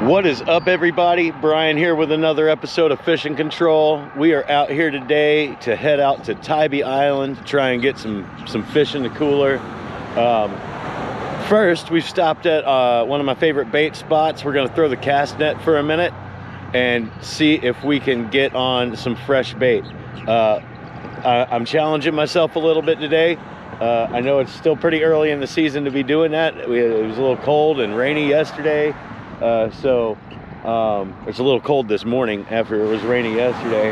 What is up, everybody? Brian here with another episode of Fishing Control. We are out here today to head out to Tybee Island to try and get some fish in the cooler. First, we've stopped at one of my favorite bait spots. We're going to throw the cast net for a minute and see if we can get on some fresh bait. I'm challenging myself a little bit today. I know it's still pretty early in the season to be doing that. It was a little cold and rainy yesterday. So it's a little cold this morning after it was rainy yesterday.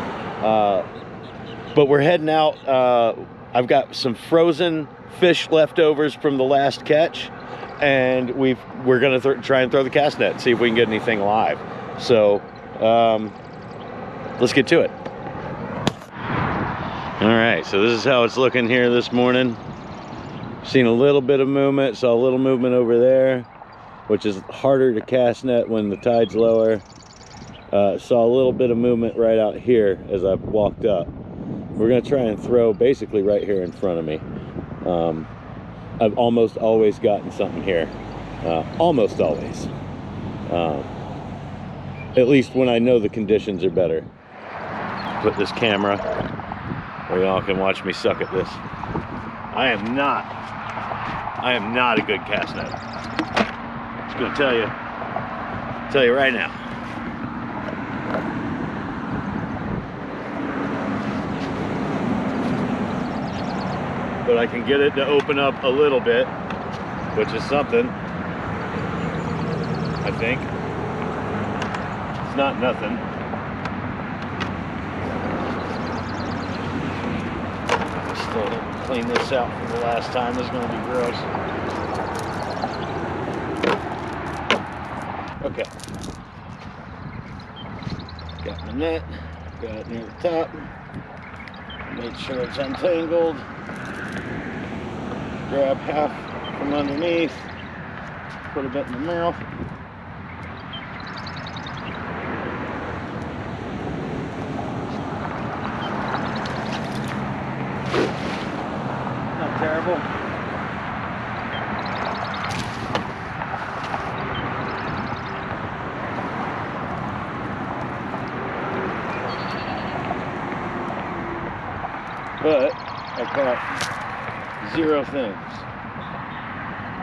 But we're heading out. I've got some frozen fish leftovers from the last catch, and we're going to try and throw the cast net, see if we can get anything live. So let's get to it. All right, so this is how it's looking here this morning. Seen a little bit of movement, saw a little movement over there, which is harder to cast net when the tide's lower. Saw a little bit of movement right out here as I walked up. We're gonna try and throw basically right here in front of me. I've almost always gotten something here. Almost always. At least when I know the conditions are better. Put this camera where y'all can watch me suck at this. I am not a good cast net. Gonna tell you right now. But I can get it to open up a little bit, which is something, I think. It's not nothing. Still clean this out from the last time. This is gonna be gross. Okay, got my net, got it near the top, made sure it's untangled, grab half from underneath, put a bit in the mouth, not terrible. But I caught zero things.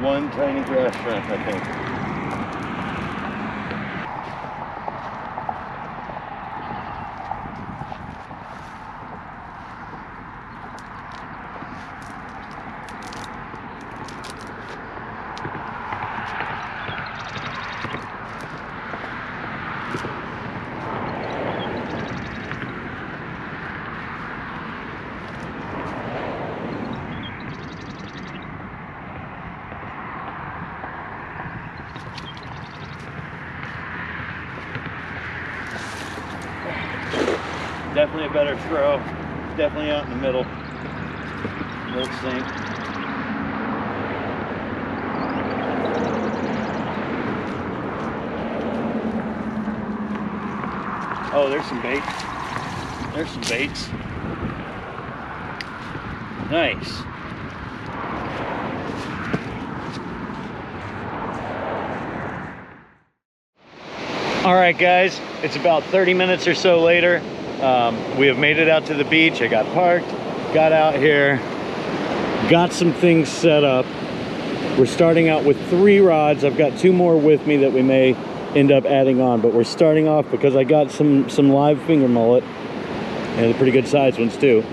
One tiny grass shrimp, I think. Definitely a better throw. Definitely out in the middle. Milk sink. Oh, there's some bait. There's some baits. Nice. All right, guys, it's about 30 minutes or so later. We have made it out to the beach. I got parked, got out here, got some things set up. We're starting out with 3 rods. I've got 2 more with me that we may end up adding on, but we're starting off because I got some live finger mullet and pretty good sized ones too.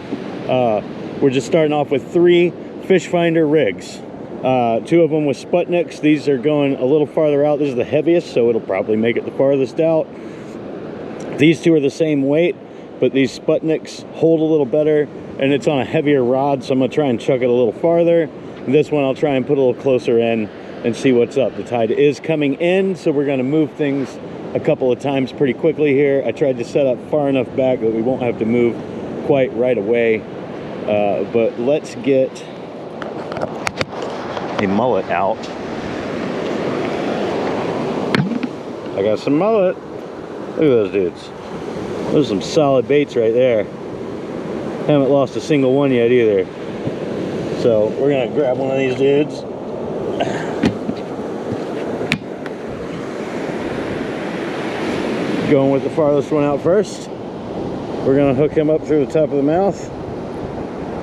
We're just starting off with 3 fish finder rigs. 2 of them with Sputniks. These are going a little farther out. This is the heaviest, so it'll probably make it the farthest out. These 2 are the same weight, but these Sputniks hold a little better, and it's on a heavier rod, so I'm gonna try and chuck it a little farther. This one I'll try and put a little closer in and see what's up. The tide is coming in, so we're gonna move things a couple of times pretty quickly here. I tried to set up far enough back that we won't have to move quite right away. But let's get a mullet out. I got some mullet. Look at those dudes. Those are some solid baits right there. Haven't lost a single one yet either. So we're gonna grab one of these dudes. Going with the farthest one out first. We're gonna hook him up through the top of the mouth,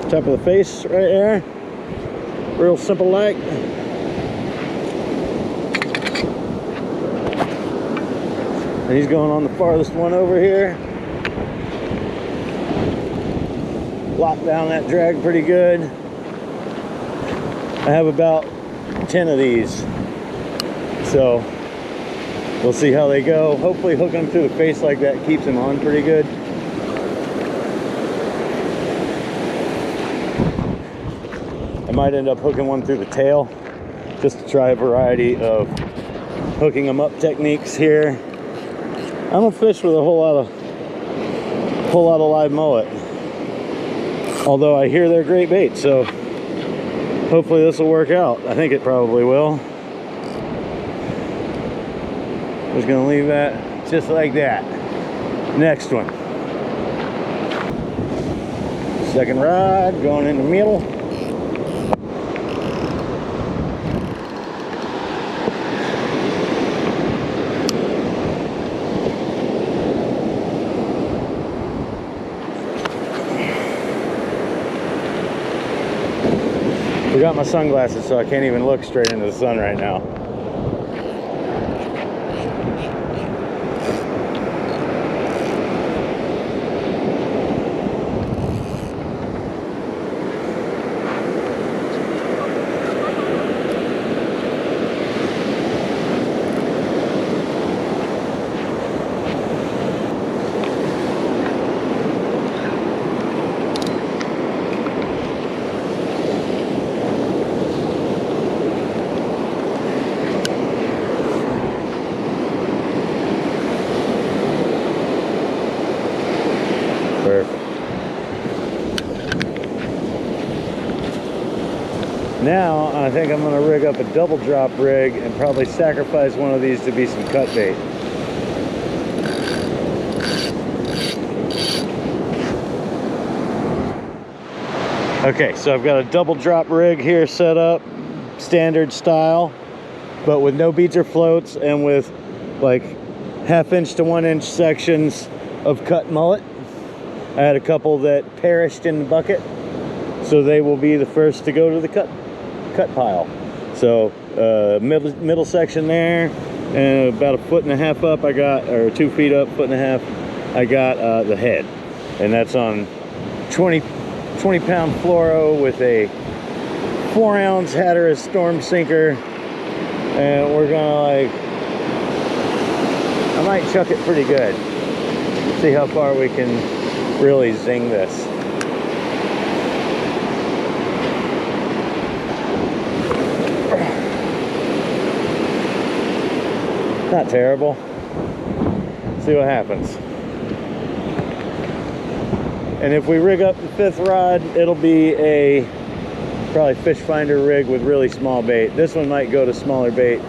top of the face right there. Real simple like. And he's going on the farthest one over here. Lock down that drag pretty good. I have about 10 of these. So we'll see how they go. Hopefully hooking them through the face like that keeps him on pretty good. I might end up hooking one through the tail just to try a variety of hooking them up techniques here. I don't fish with a whole lot of live mullet, although I hear they're great bait, so hopefully this will work out. I think it probably will. Just gonna leave that just like that. Next one. Second rod going in the middle. Forgot my sunglasses, so I can't even look straight into the sun right now. Now, I think I'm going to rig up a double drop rig and probably sacrifice one of these to be some cut bait. Okay, so I've got a double drop rig here set up, standard style, but with no beads or floats and with like 1/2 inch to 1 inch sections of cut mullet. I had a couple that perished in the bucket, so they will be the first to go to the cut pile. So middle section there, and about 1.5 foot up I got, or 2 feet up, 1.5 foot, I got the head, and that's on 20 pound fluoro with a 4 ounce Hatteras storm sinker, and we're gonna I might chuck it pretty good, see how far we can really zing this. Not terrible. See what happens. And if we rig up the 5th rod, it'll be a probably fish finder rig with really small bait. This one might go to smaller bait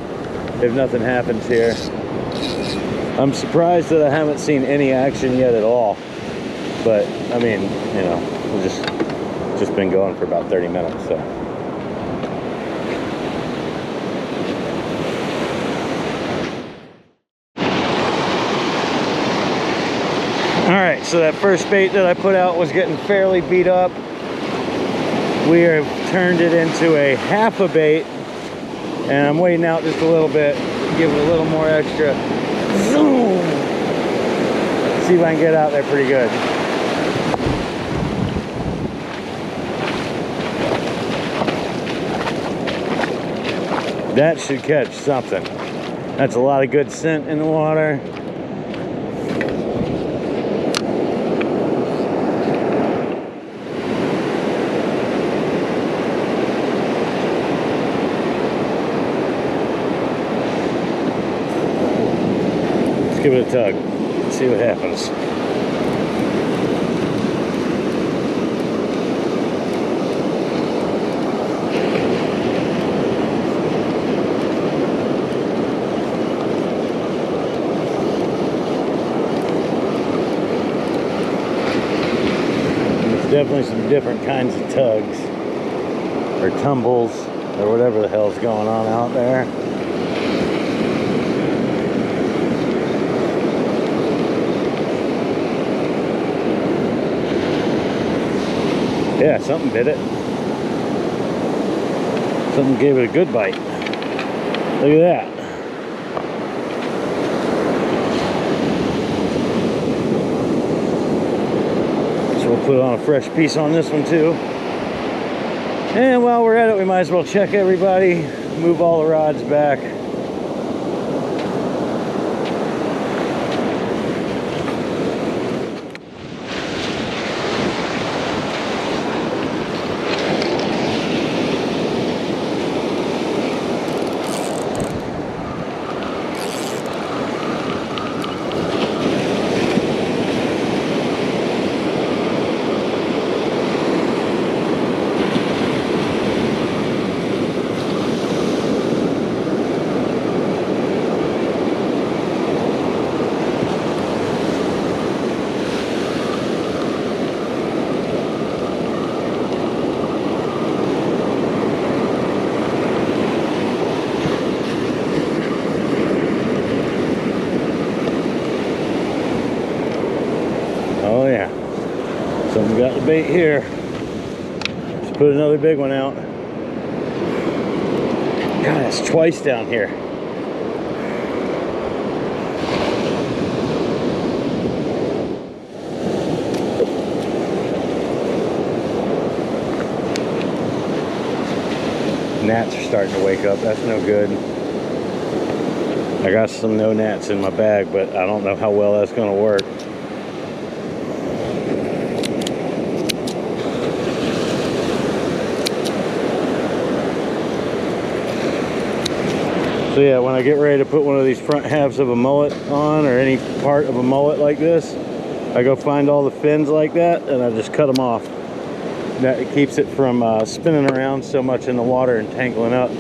if nothing happens here. I'm surprised that I haven't seen any action yet at all. But I mean, you know, we've just been going for about 30 minutes, so. All right, so that first bait that I put out was getting fairly beat up. We have turned it into a 1/2 bait, and I'm waiting out just a little bit, give it a little more extra zoom. See if I can get out there pretty good. That should catch something. That's a lot of good scent in the water. Give it a tug, see what happens. There's definitely some different kinds of tugs or tumbles or whatever the hell's going on out there. Yeah, something bit it. Something gave it a good bite. Look at that. So we'll put on a fresh piece on this one too. And while we're at it, we might as well check everybody, move all the rods back. Oh yeah, something got the bait here. Let's put another big one out. God, it's twice down here. Gnats are starting to wake up. That's no good. I got some no gnats in my bag, but I don't know how well that's going to work. So yeah, when I get ready to put one of these front halves of a mullet on, or any part of a mullet like this, I go find all the fins like that and I just cut them off. That it keeps it from spinning around so much in the water and tangling up.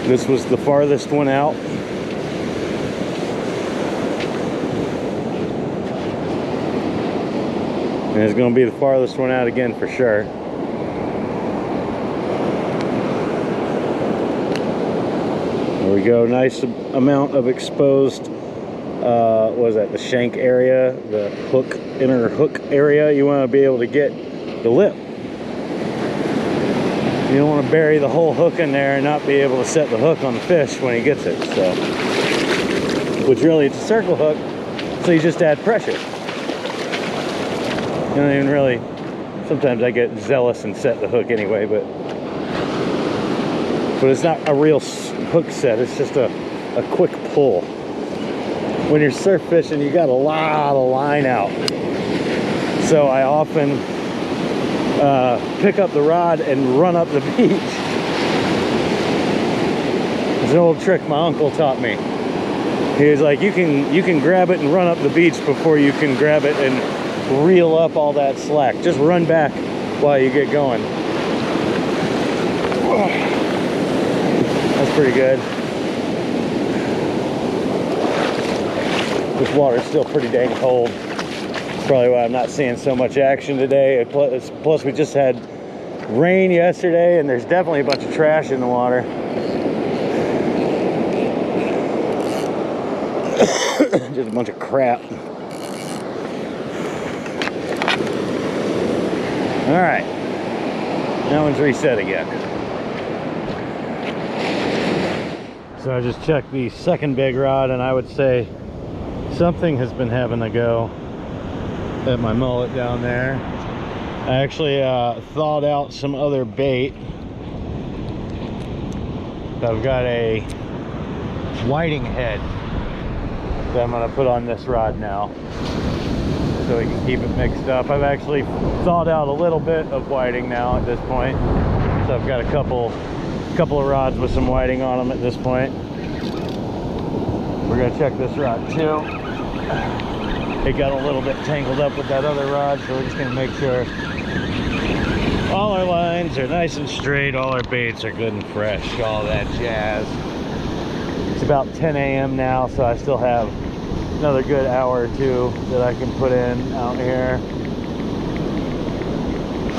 This was the farthest one out. And it's going to be the farthest one out again for sure. There we go. Nice amount of exposed, what is that, the shank area, the hook, inner hook area. You want to be able to get the lip. You don't want to bury the whole hook in there and not be able to set the hook on the fish when he gets it. So, which really, it's a circle hook, so you just add pressure. You don't even really, sometimes I get zealous and set the hook anyway, but it's not a real hook set. It's just a quick pull. When you're surf fishing, you got a lot of line out. So I often pick up the rod and run up the beach. It's an old trick my uncle taught me. He was like, you can grab it and run up the beach before you can grab it and reel up all that slack. Just run back while you get going. That's pretty good. This water's still pretty dang cold. Probably why I'm not seeing so much action today. Plus we just had rain yesterday and there's definitely a bunch of trash in the water. Just a bunch of crap. All right, that one's reset again. So I just checked the second big rod and I would say something has been having a go at my mullet down there. I actually thawed out some other bait. I've got a whiting head that I'm gonna put on this rod now, so we can keep it mixed up. I've actually thawed out a little bit of whiting now at this point. So I've got a couple of rods with some whiting on them at this point. We're gonna check this rod too. It got a little bit tangled up with that other rod, so we're just gonna make sure all our lines are nice and straight, all our baits are good and fresh, all that jazz. It's about 10 a.m. now, so I still have another good hour or two that I can put in out here.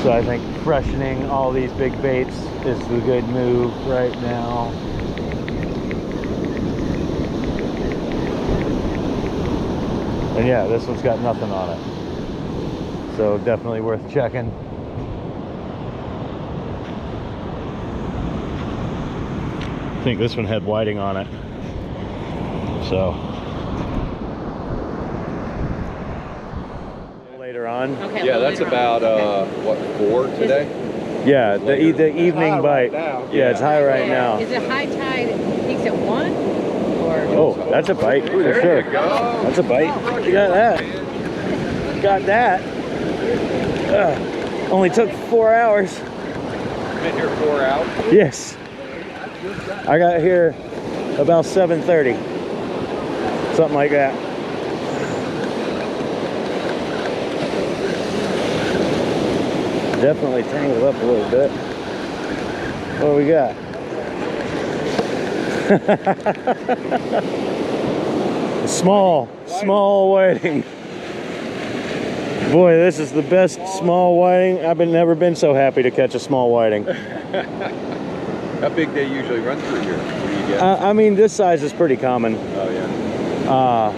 So I think freshening all these big baits is the good move right now. And yeah, this one's got nothing on it. So definitely worth checking. I think this one had whiting on it. So later on. Okay, Yeah, that's about what, 4 today? Yeah, the evening bite. Right yeah, it's high right Yeah. now. Is it high tide? Peaks at 1? Or Oh, that's a bite for There sure. you go. That's a bite. You got that. Got that. Only took 4 hours. Been here 4 hours. Yes. I got here about 7:30. Something like that. Definitely tangled up a little bit. What do we got? Small whiting. Boy, this is the best small whiting. I've never been so happy to catch a small whiting. How big they usually run through here? What do you get? I mean, this size is pretty common. Oh yeah.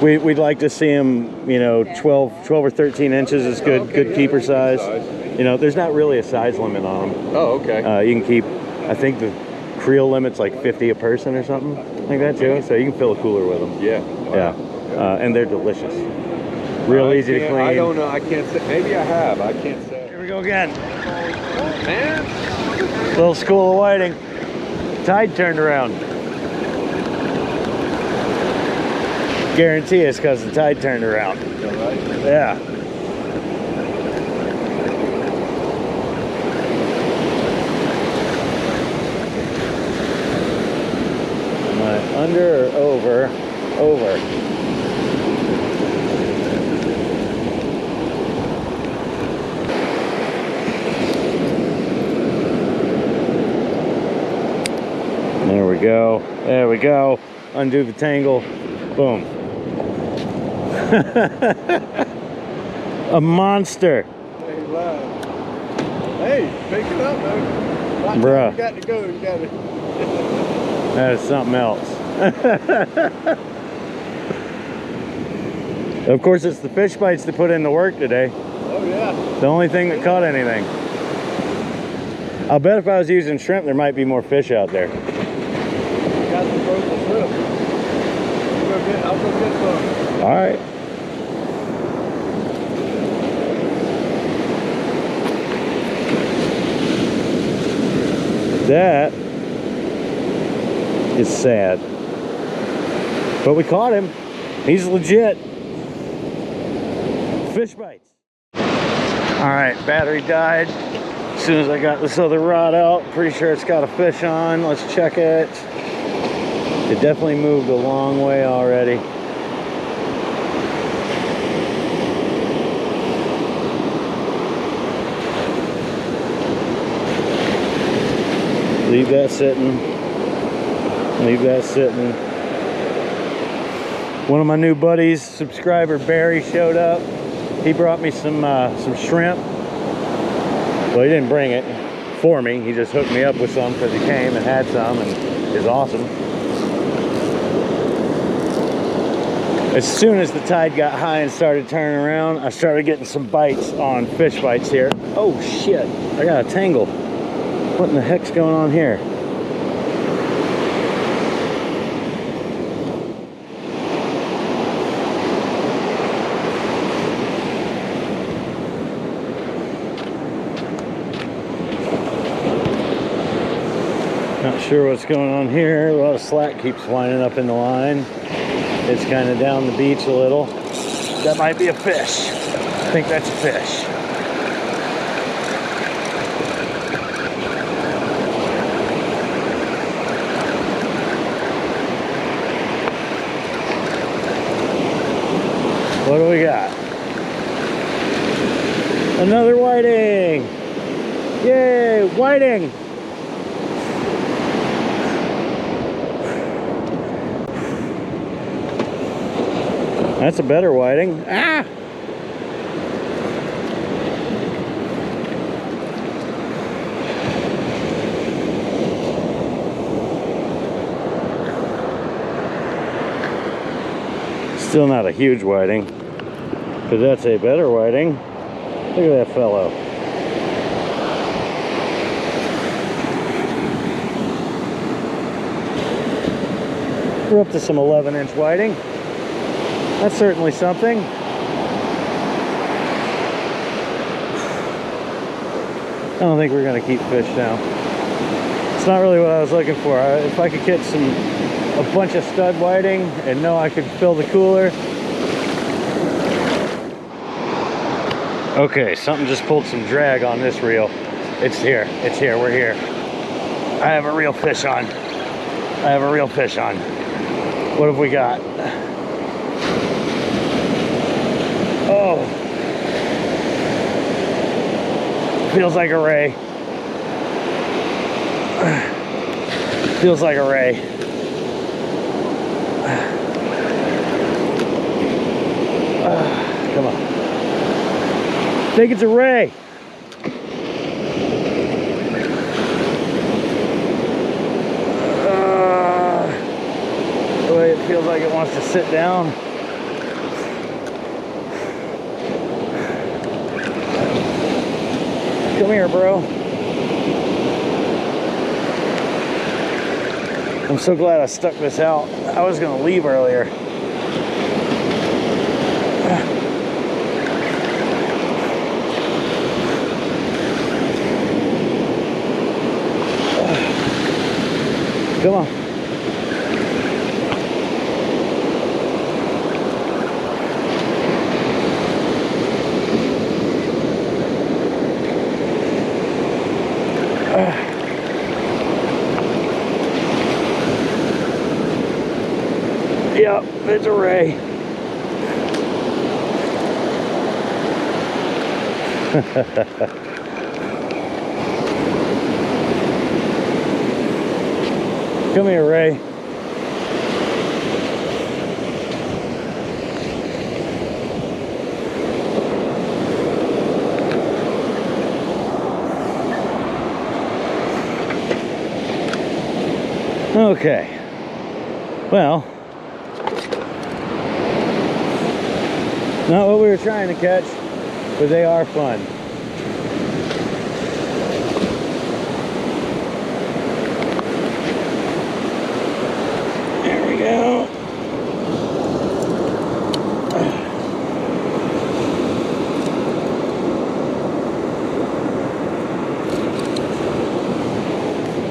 We'd like to see them, you know, 12 or 13 inches is good, Okay, good yeah, keeper they're good size. You know, there's not really a size limit on them. Oh, okay. You can keep, I think the creel limit's like 50 a person or something like that too. So you can fill a cooler with them. Yeah. Yeah, and they're delicious. Real easy to clean. I don't know. I can't say. Maybe I have. I can't say. Here we go again. Man. Little school of whiting. Tide turned around. Guarantee it's because the tide turned around. All right. Yeah. Am I under or over? Over. There we go. There we go. Undo the tangle. Boom. A monster. Hey, pick it up, man. Right Bruh. You got to go. You got to. That is something else. Of course, it's the fish bites that put in the work today. Oh yeah. The only thing that caught anything. I'll bet if I was using shrimp, there might be more fish out there. Got the frozen shrimp. I'll go get some. All right. That is sad. But we caught him. He's legit. Fish bites. All right, battery died. As soon as I got this other rod out, pretty sure it's got a fish on. Let's check it. It definitely moved a long way already. Leave that sitting. Leave that sitting. One of my new buddies, subscriber Barry, showed up. He brought me some shrimp. Well, he didn't bring it for me. He just hooked me up with some because he came and had some and is awesome. As soon as the tide got high and started turning around, I started getting some bites on fish bites here. Oh shit, I got a tangle. What in the heck's going on here? Not sure what's going on here. A lot of slack keeps winding up in the line. It's kind of down the beach a little. That might be a fish. I think that's a fish. What do we got? Another whiting! Yay, whiting! That's a better whiting. Ah! Still not a huge whiting, but that's a better whiting. Look at that fellow. We're up to some 11-inch whiting. That's certainly something. I don't think we're going to keep fish now. It's not really what I was looking for. If I could get a bunch of stud whiting and know I could fill the cooler. Okay, something just pulled some drag on this reel. It's here, we're here. I have a real fish on. What have we got? Oh. Feels like a ray. Feels like a ray. Come on. I think it's a ray. The way it feels like it wants to sit down. Come here, bro. I'm so glad I stuck this out. I was gonna leave earlier. Come on. Yep, it's a ray. Come here, Ray. Okay. Well, not what we were trying to catch, but they are fun. There we go.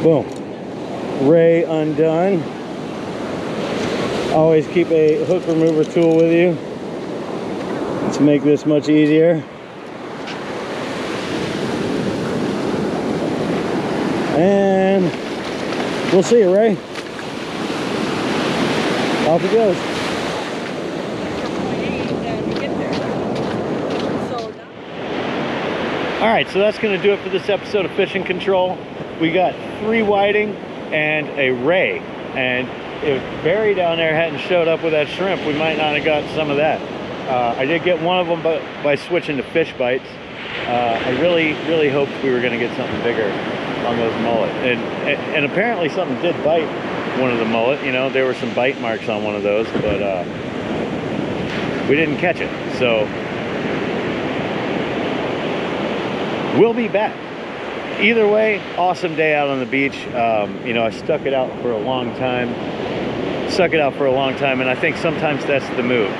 Boom. Ray undone. Always keep a hook remover tool with you to make this much easier. And we'll see you, Ray. Off it goes. All right, so that's going to do it for this episode of Fishing Control. We got 3 whiting and a ray, and if Barry down there hadn't showed up with that shrimp, we might not have got some of that. I did get one of them by switching to Fishbites. I really hoped we were going to get something bigger on those mullet, and apparently something did bite one of the mullet. You know, there were some bite marks on one of those, but we didn't catch it. So we'll be back. Either way, awesome day out on the beach. You know, I stuck it out for a long time, and I think sometimes that's the move.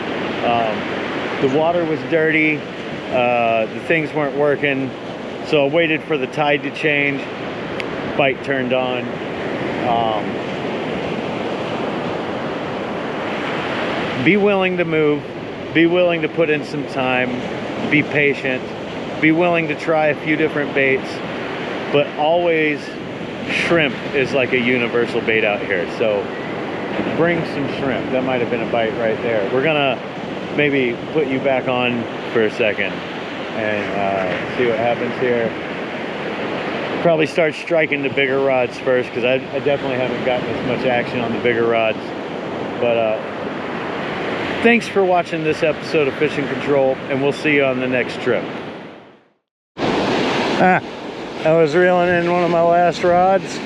The water was dirty, the things weren't working, so I waited for the tide to change. Bite turned on. Be willing to move, be willing to put in some time, be patient, be willing to try a few different baits, but always shrimp is like a universal bait out here. So bring some shrimp. That might have been a bite right there. We're gonna maybe put you back on for a second and see what happens here. Probably start striking the bigger rods first, because I definitely haven't gotten as much action on the bigger rods. But thanks for watching this episode of Fishing Control, and we'll see you on the next trip. I was reeling in one of my last rods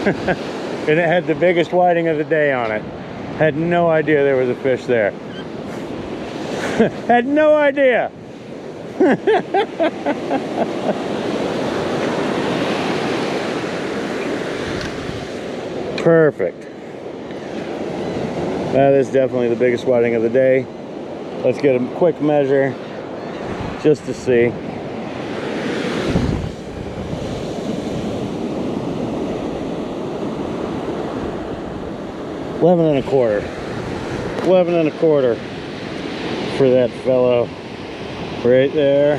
and it had the biggest whiting of the day on it. Had no idea there was a fish there. Had no idea. Perfect. That is definitely the biggest whiting of the day. Let's get a quick measure just to see. $11 1/4. $11 1/4 for that fellow right there.